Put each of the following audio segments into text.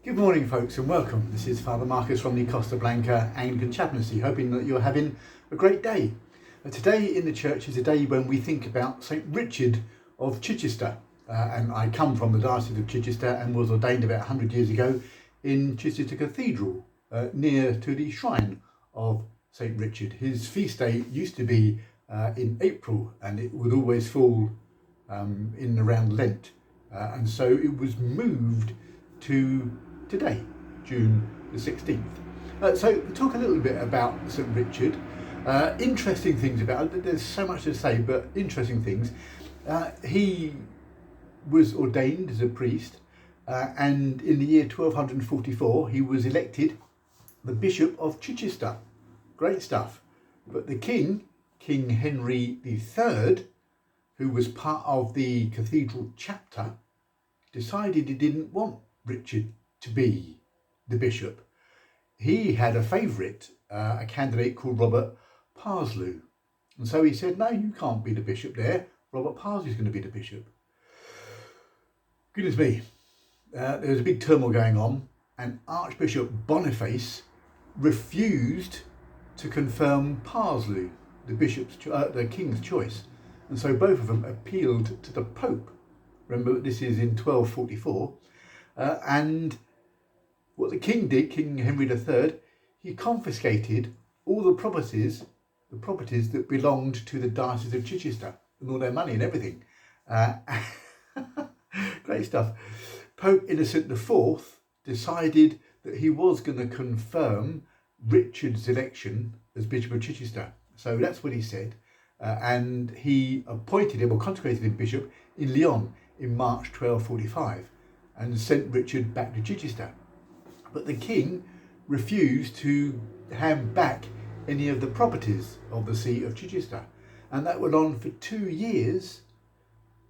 Good morning, folks, and welcome. This is Father Marcus from the Costa Blanca Anglican Chaplaincy, hoping that you're having a great day. Today in the church is a day when we think about St. Richard of Chichester. And I come from the Diocese of Chichester and was ordained about 100 years ago in Chichester Cathedral, near to the shrine of St. Richard. His feast day used to be in April, and it would always fall in and around Lent. And so it was moved to today, June the 16th. So talk a little bit about St. Richard. Interesting things about it. There's so much to say, but interesting things. He was ordained as a priest, and in the year 1244 he was elected the Bishop of Chichester. Great stuff. But the King Henry III, who was part of the cathedral chapter, decided he didn't want Richard to be the bishop. He had a favourite, a candidate called Robert Parslew. And so he said, no, you can't be the bishop there. Robert Parslew's going to be the bishop. Goodness me. There was a big turmoil going on, and Archbishop Boniface refused to confirm Parslew, the king's choice. And so both of them appealed to the Pope. Remember, this is in 1244. And what the king did, King Henry III, he confiscated all the properties that belonged to the Diocese of Chichester, and all their money and everything. Great stuff. Pope Innocent IV decided that he was going to confirm Richard's election as Bishop of Chichester. So that's what he said. And he appointed him, or consecrated him, bishop in Lyon in March 1245, and sent Richard back to Chichester. But the king refused to hand back any of the properties of the see of Chichester. And that went on for 2 years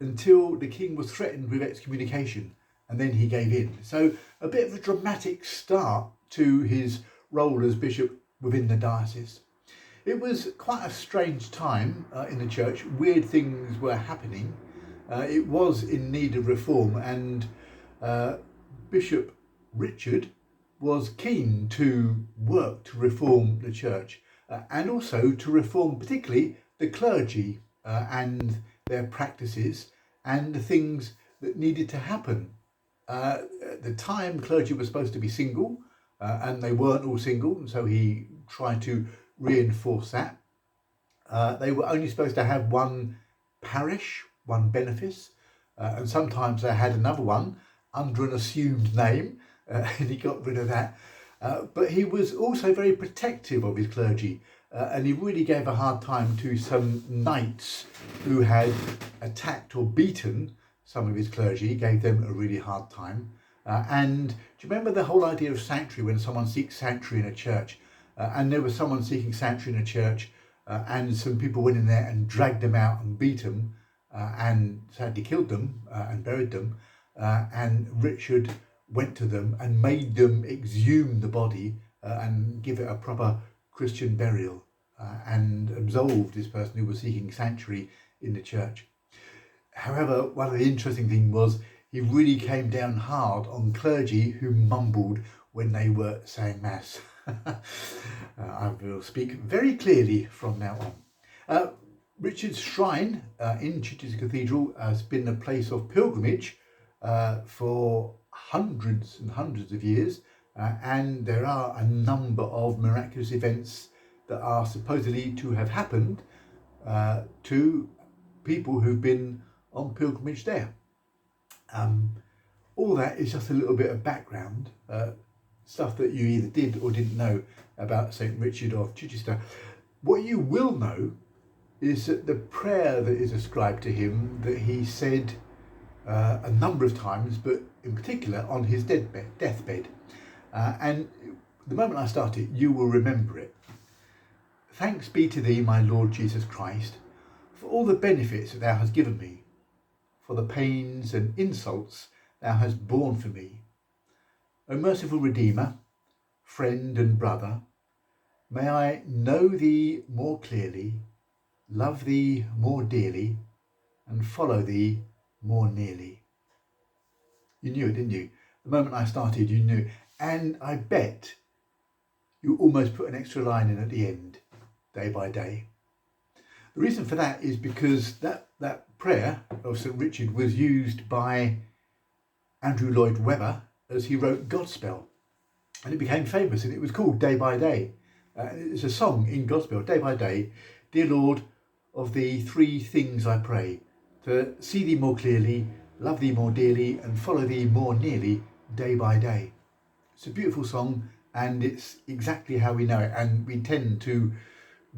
until the king was threatened with excommunication, and then he gave in. So a bit of a dramatic start to his role as bishop within the diocese. It was quite a strange time in the church. Weird things were happening. It was in need of reform, and Bishop Richard was keen to work to reform the church, and also to reform particularly the clergy and their practices and the things that needed to happen. At the time, clergy were supposed to be single, and they weren't all single, and so he tried to reinforce that. They were only supposed to have one parish, one benefice, and sometimes they had another one under an assumed name, and he got rid of that. But he was also very protective of his clergy, and he really gave a hard time to some knights who had attacked or beaten some of his clergy. He gave them a really hard time. And do you remember the whole idea of sanctuary, when someone seeks sanctuary in a church? And there was someone seeking sanctuary in a church, and some people went in there and dragged them out and beat them, and sadly killed them and buried them. And Richard went to them and made them exhume the body and give it a proper Christian burial, and absolved this person who was seeking sanctuary in the church. However, one of the interesting things was he really came down hard on clergy who mumbled when they were saying Mass. I will speak very clearly from now on. Richard's shrine in Chichester Cathedral has been a place of pilgrimage for hundreds and hundreds of years, and there are a number of miraculous events that are supposedly to have happened to people who've been on pilgrimage there. All that is just a little bit of background, stuff that you either did or didn't know about St. Richard of Chichester. What you will know is that the prayer that is ascribed to him, that he said a number of times, but in particular on his deathbed. And the moment I start it, you will remember it. Thanks be to thee, my Lord Jesus Christ, for all the benefits that thou hast given me, for the pains and insults thou hast borne for me. O merciful Redeemer, friend and brother, may I know thee more clearly, love thee more dearly, and follow thee more nearly. You knew it, didn't you? The moment I started, you knew. And I bet you almost put an extra line in at the end, day by day. The reason for that is because that prayer of St. Richard was used by Andrew Lloyd Webber as he wrote Godspel. And it became famous, and it was called Day by Day. It's a song in Godspel, day by day. Dear Lord, of the three things I pray, to see thee more clearly, love thee more dearly, and follow thee more nearly, day by day. It's a beautiful song, and it's exactly how we know it, and we tend to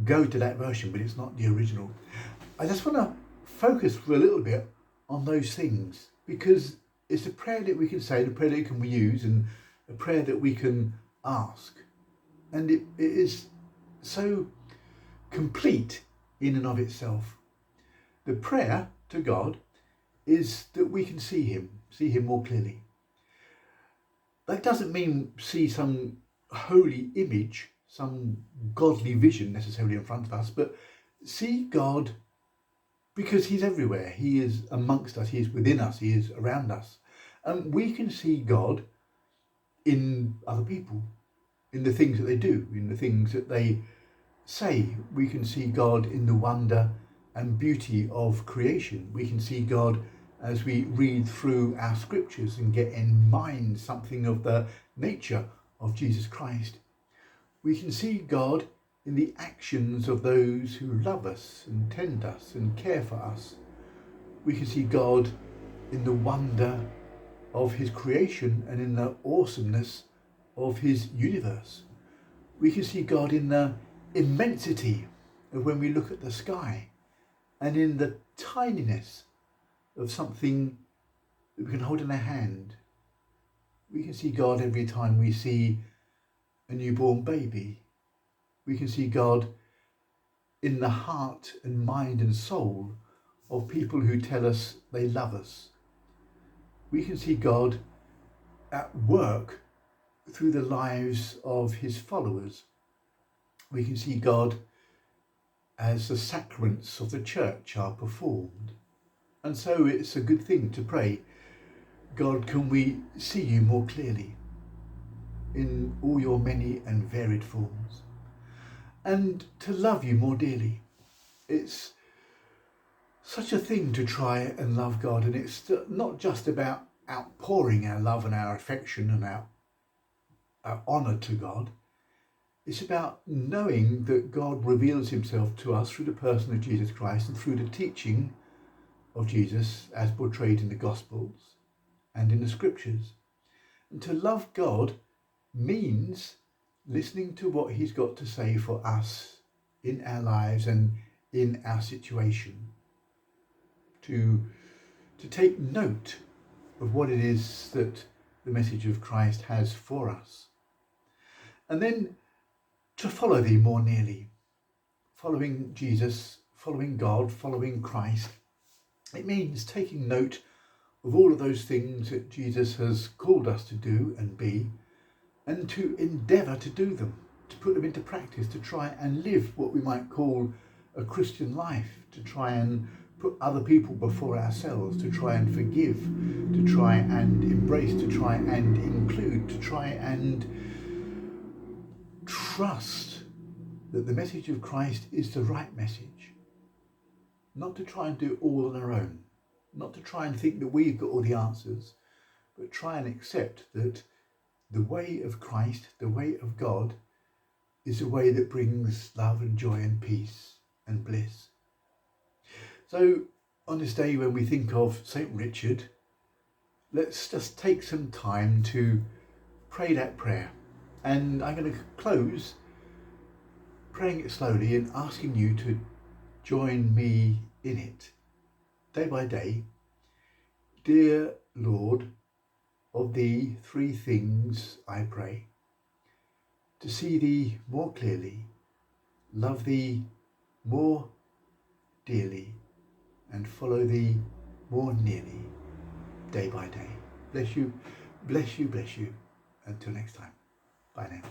go to that version, but it's not the original. I just want to focus for a little bit on those things, because it's a prayer that we can say, the prayer that we can use, and a prayer that we can ask. And it is so complete in and of itself. The prayer to God is that we can see him more clearly. That doesn't mean see some holy image, some godly vision necessarily in front of us, but see God because he's everywhere. He is amongst us, he is within us, he is around us. And we can see God in other people, in the things that they do, in the things that they say. We can see God in the wonder and beauty of creation. We can see God as we read through our scriptures and get in mind something of the nature of Jesus Christ. We can see God in the actions of those who love us and tend us and care for us. We can see God in the wonder of his creation and in the awesomeness of his universe. We can see God in the immensity of when we look at the sky, and in the tininess of something that we can hold in our hand. We can see God every time we see a newborn baby. We can see God in the heart and mind and soul of people who tell us they love us. We can see God at work through the lives of his followers. We can see God as the sacraments of the church are performed. And so it's a good thing to pray, God, can we see you more clearly in all your many and varied forms, and to love you more dearly. It's such a thing to try and love God, and it's not just about outpouring our love and our affection and our honour to God. It's about knowing that God reveals himself to us through the person of Jesus Christ and through the teaching of Jesus as portrayed in the Gospels and in the Scriptures. And to love God means listening to what he's got to say for us in our lives and in our situation. To take note of what it is that the message of Christ has for us. And then to follow thee more nearly. Following Jesus, following God, following Christ. It means taking note of all of those things that Jesus has called us to do and be, and to endeavour to do them, to put them into practice, to try and live what we might call a Christian life, to try and put other people before ourselves, to try and forgive, to try and embrace, to try and include, to try and trust that the message of Christ is the right message. Not to try and do it all on our own, not to try and think that we've got all the answers, but try and accept that the way of Christ, the way of God, is a way that brings love and joy and peace and bliss. So on this day when we think of St. Richard, let's just take some time to pray that prayer. And I'm going to close praying it slowly and asking you to join me in it. Day by day, dear Lord, of thee three things I pray. To see thee more clearly, love thee more dearly, and follow thee more nearly, day by day. Bless you, bless you, bless you. Until next time. Bye now.